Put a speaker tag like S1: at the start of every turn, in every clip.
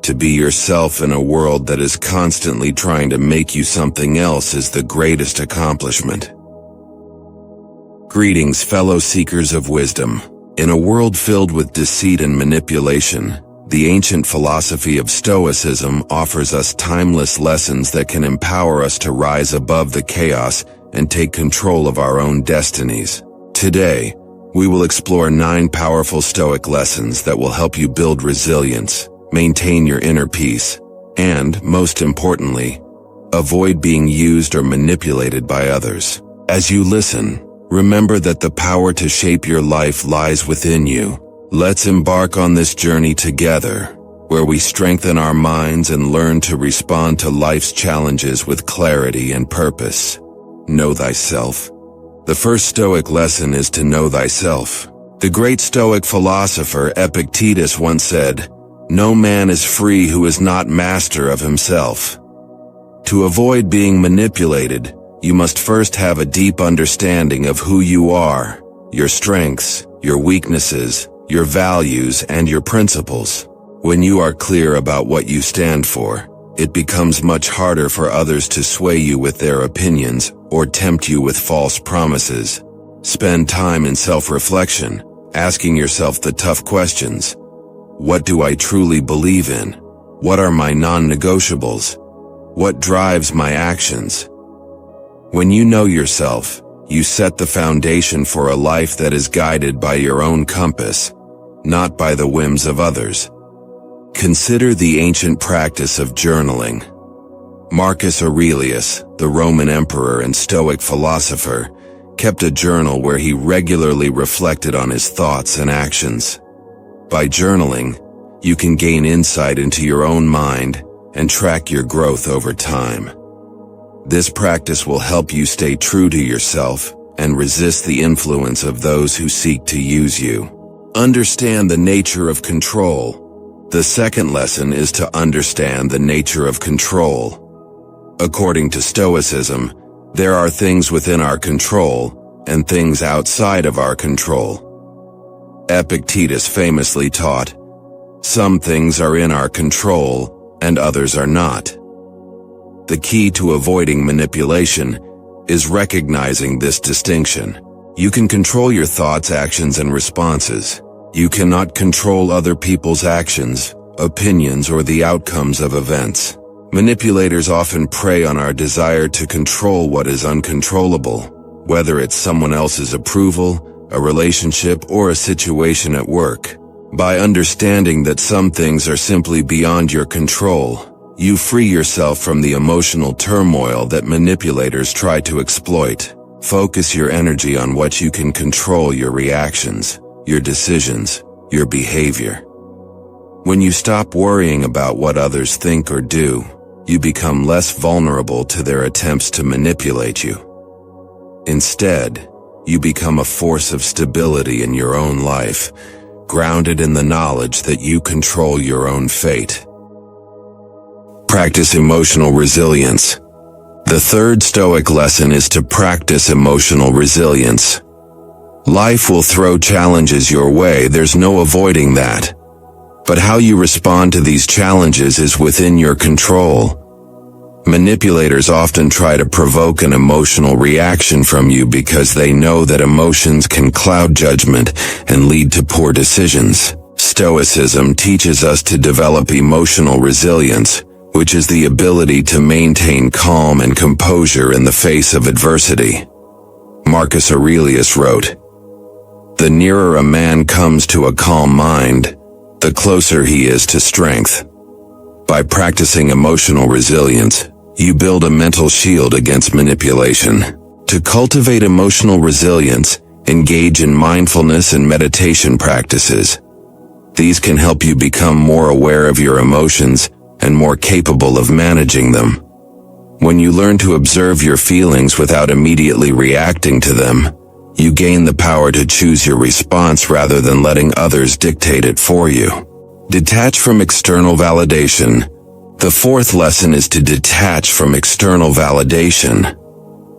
S1: To be yourself in a world that is constantly trying to make you something else is the greatest accomplishment. Greetings, fellow seekers of wisdom. In a world filled with deceit and manipulation, the ancient philosophy of Stoicism offers us timeless lessons that can empower us to rise above the chaos and take control of our own destinies. Today, we will explore 9 powerful Stoic lessons that will help you build resilience, maintain your inner peace, and, most importantly, avoid being used or manipulated by others. As you listen, remember that the power to shape your life lies within you. Let's embark on this journey together, where we strengthen our minds and learn to respond to life's challenges with clarity and purpose. Know thyself. The first Stoic lesson is to know thyself. The great Stoic philosopher Epictetus once said, "No man is free who is not master of himself." To avoid being manipulated, you must first have a deep understanding of who you are, your strengths, your weaknesses, your values, and your principles. When you are clear about what you stand for, it becomes much harder for others to sway you with their opinions or tempt you with false promises. Spend time in self-reflection, asking yourself the tough questions. What do I truly believe in? What are my non-negotiables? What drives my actions? When you know yourself, you set the foundation for a life that is guided by your own compass, not by the whims of others. Consider the ancient practice of journaling. Marcus Aurelius, the Roman emperor and Stoic philosopher, kept a journal where he regularly reflected on his thoughts and actions. By journaling, you can gain insight into your own mind and track your growth over time. This practice will help you stay true to yourself and resist the influence of those who seek to use you. Understand the nature of control. The second lesson is to understand the nature of control. According to Stoicism, there are things within our control and things outside of our control. Epictetus famously taught, "Some things are in our control and others are not." The key to avoiding manipulation is recognizing this distinction. You can control your thoughts, actions, and responses. You cannot control other people's actions, opinions, or the outcomes of events. Manipulators often prey on our desire to control what is uncontrollable, whether it's someone else's approval, a relationship, or a situation at work. By understanding that some things are simply beyond your control, you free yourself from the emotional turmoil that manipulators try to exploit. Focus your energy on what you can control: your reactions, your decisions, your behavior. When you stop worrying about what others think or do, you become less vulnerable to their attempts to manipulate you. Instead, you become a force of stability in your own life, grounded in the knowledge that you control your own fate. Practice emotional resilience. The third Stoic lesson is to practice emotional resilience. Life will throw challenges your way, there's no avoiding that. But how you respond to these challenges is within your control. Manipulators often try to provoke an emotional reaction from you because they know that emotions can cloud judgment and lead to poor decisions. Stoicism teaches us to develop emotional resilience, which is the ability to maintain calm and composure in the face of adversity. Marcus Aurelius wrote, "The nearer a man comes to a calm mind, the closer he is to strength." By practicing emotional resilience, you build a mental shield against manipulation. To cultivate emotional resilience, engage in mindfulness and meditation practices. These can help you become more aware of your emotions and more capable of managing them. When you learn to observe your feelings without immediately reacting to them, you gain the power to choose your response rather than letting others dictate it for you. Detach from external validation. The fourth lesson is to detach from external validation.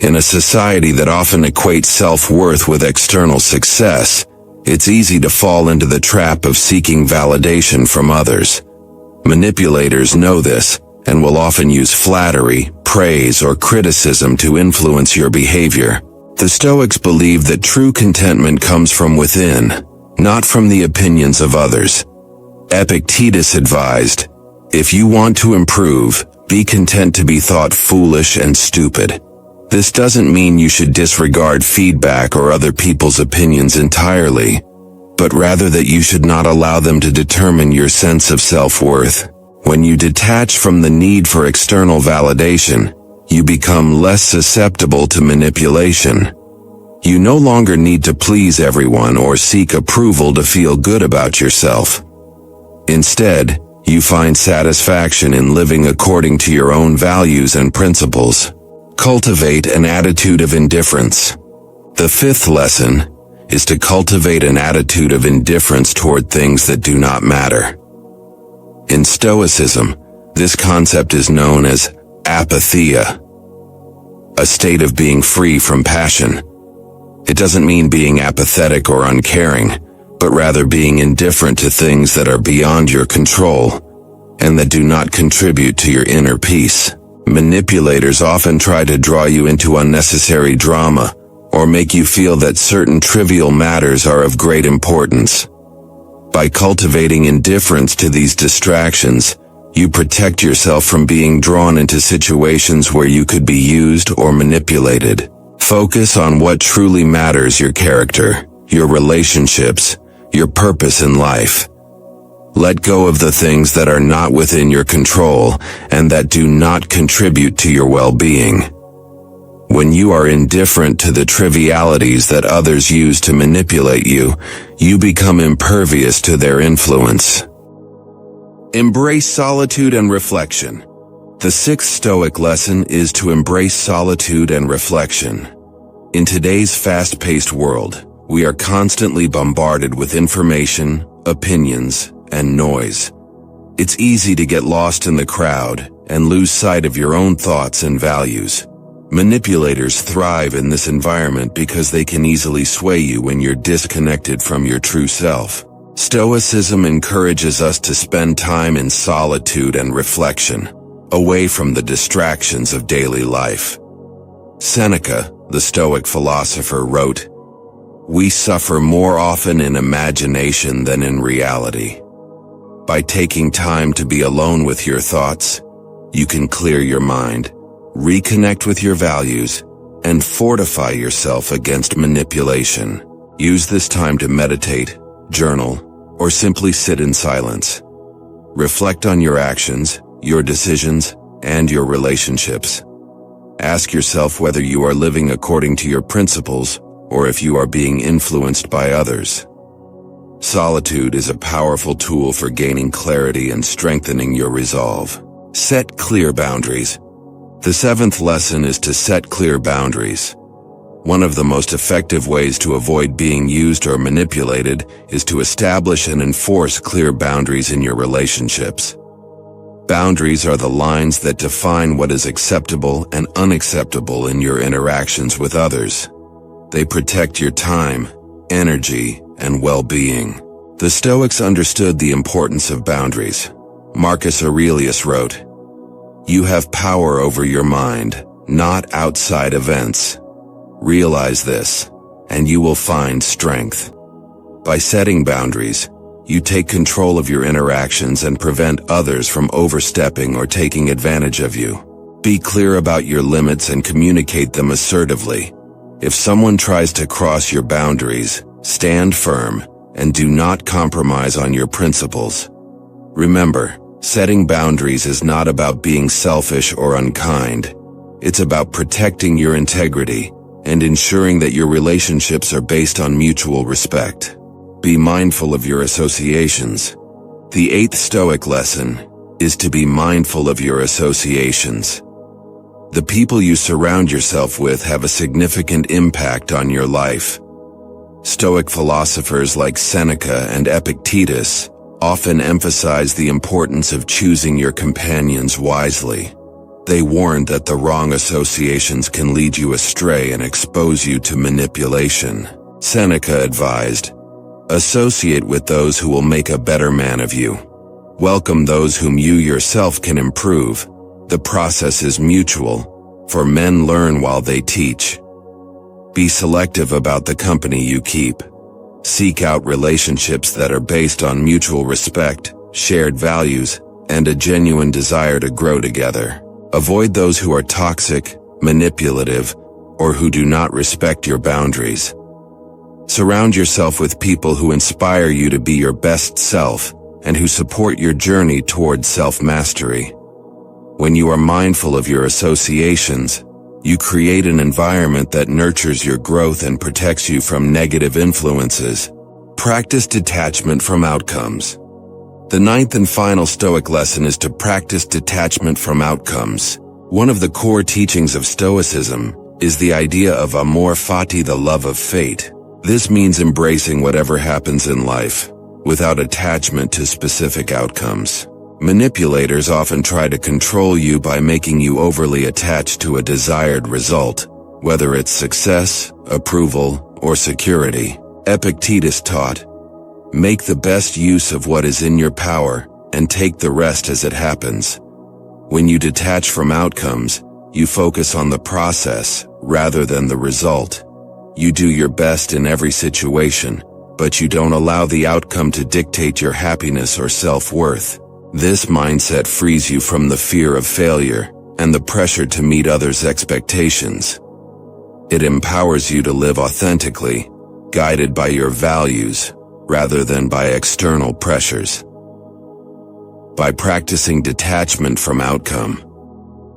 S1: In a society that often equates self-worth with external success, it's easy to fall into the trap of seeking validation from others. Manipulators know this, and will often use flattery, praise, or criticism to influence your behavior. The Stoics believe that true contentment comes from within, not from the opinions of others. Epictetus advised, "If you want to improve, be content to be thought foolish and stupid." This doesn't mean you should disregard feedback or other people's opinions entirely, but rather that you should not allow them to determine your sense of self-worth. When you detach from the need for external validation, you become less susceptible to manipulation. You no longer need to please everyone or seek approval to feel good about yourself. Instead, you find satisfaction in living according to your own values and principles. Cultivate an attitude of indifference. The fifth lesson is to cultivate an attitude of indifference toward things that do not matter. In Stoicism, this concept is known as apatheia, a state of being free from passion. It doesn't mean being apathetic or uncaring, but rather being indifferent to things that are beyond your control and that do not contribute to your inner peace. Manipulators often try to draw you into unnecessary drama or make you feel that certain trivial matters are of great importance. By cultivating indifference to these distractions, you protect yourself from being drawn into situations where you could be used or manipulated. Focus on what truly matters: your character, your relationships, your purpose in life. Let go of the things that are not within your control and that do not contribute to your well-being. When you are indifferent to the trivialities that others use to manipulate you, you become impervious to their influence. Embrace solitude and reflection. The sixth Stoic lesson is to embrace solitude and reflection. In today's fast-paced world, we are constantly bombarded with information, opinions, and noise. It's easy to get lost in the crowd and lose sight of your own thoughts and values. Manipulators thrive in this environment because they can easily sway you when you're disconnected from your true self. Stoicism encourages us to spend time in solitude and reflection, away from the distractions of daily life. Seneca, the Stoic philosopher, wrote, "We suffer more often in imagination than in reality." By taking time to be alone with your thoughts, you can clear your mind, reconnect with your values, and fortify yourself against manipulation. Use this time to meditate, journal, or simply sit in silence. Reflect on your actions, your decisions, and your relationships. Ask yourself whether you are living according to your principles or if you are being influenced by others. Solitude is a powerful tool for gaining clarity and strengthening your resolve. Set clear boundaries. The seventh lesson is to set clear boundaries. One of the most effective ways to avoid being used or manipulated is to establish and enforce clear boundaries in your relationships. Boundaries are the lines that define what is acceptable and unacceptable in your interactions with others. They protect your time, energy, and well-being. The Stoics understood the importance of boundaries. Marcus Aurelius wrote, "You have power over your mind, not outside events. Realize this, and you will find strength." By setting boundaries, you take control of your interactions and prevent others from overstepping or taking advantage of you. Be clear about your limits and communicate them assertively. If someone tries to cross your boundaries, stand firm and do not compromise on your principles. Remember, setting boundaries is not about being selfish or unkind. It's about protecting your integrity and ensuring that your relationships are based on mutual respect. Be mindful of your associations. The eighth Stoic lesson is to be mindful of your associations. The people you surround yourself with have a significant impact on your life. Stoic philosophers like Seneca and Epictetus often emphasize the importance of choosing your companions wisely. They warned that the wrong associations can lead you astray and expose you to manipulation. Seneca advised, "Associate with those who will make a better man of you." Welcome those whom you yourself can improve. The process is mutual, for men learn while they teach. Be selective about the company you keep. Seek out relationships that are based on mutual respect, shared values, and a genuine desire to grow together. Avoid those who are toxic, manipulative, or who do not respect your boundaries. Surround yourself with people who inspire you to be your best self and who support your journey toward self-mastery. When you are mindful of your associations, you create an environment that nurtures your growth and protects you from negative influences. Practice detachment from outcomes. The ninth and final Stoic lesson is to practice detachment from outcomes. One of the core teachings of Stoicism is the idea of amor fati, the love of fate. This means embracing whatever happens in life, without attachment to specific outcomes. Manipulators often try to control you by making you overly attached to a desired result, whether it's success, approval, or security. Epictetus taught, "Make the best use of what is in your power, and take the rest as it happens." When you detach from outcomes, you focus on the process, rather than the result. You do your best in every situation, but you don't allow the outcome to dictate your happiness or self-worth. This mindset frees you from the fear of failure and the pressure to meet others' expectations. It empowers you to live authentically, guided by your values, rather than by external pressures. By practicing detachment from outcome,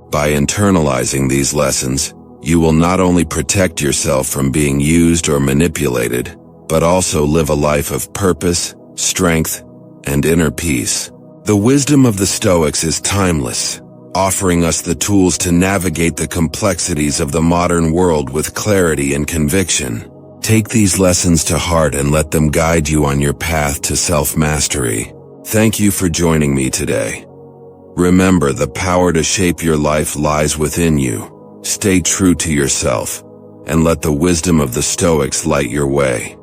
S1: by internalizing these lessons, you will not only protect yourself from being used or manipulated, but also live a life of purpose, strength, and inner peace. The wisdom of the Stoics is timeless, offering us the tools to navigate the complexities of the modern world with clarity and conviction. Take these lessons to heart and let them guide you on your path to self-mastery. Thank you for joining me today. Remember, the power to shape your life lies within you. Stay true to yourself, and let the wisdom of the Stoics light your way.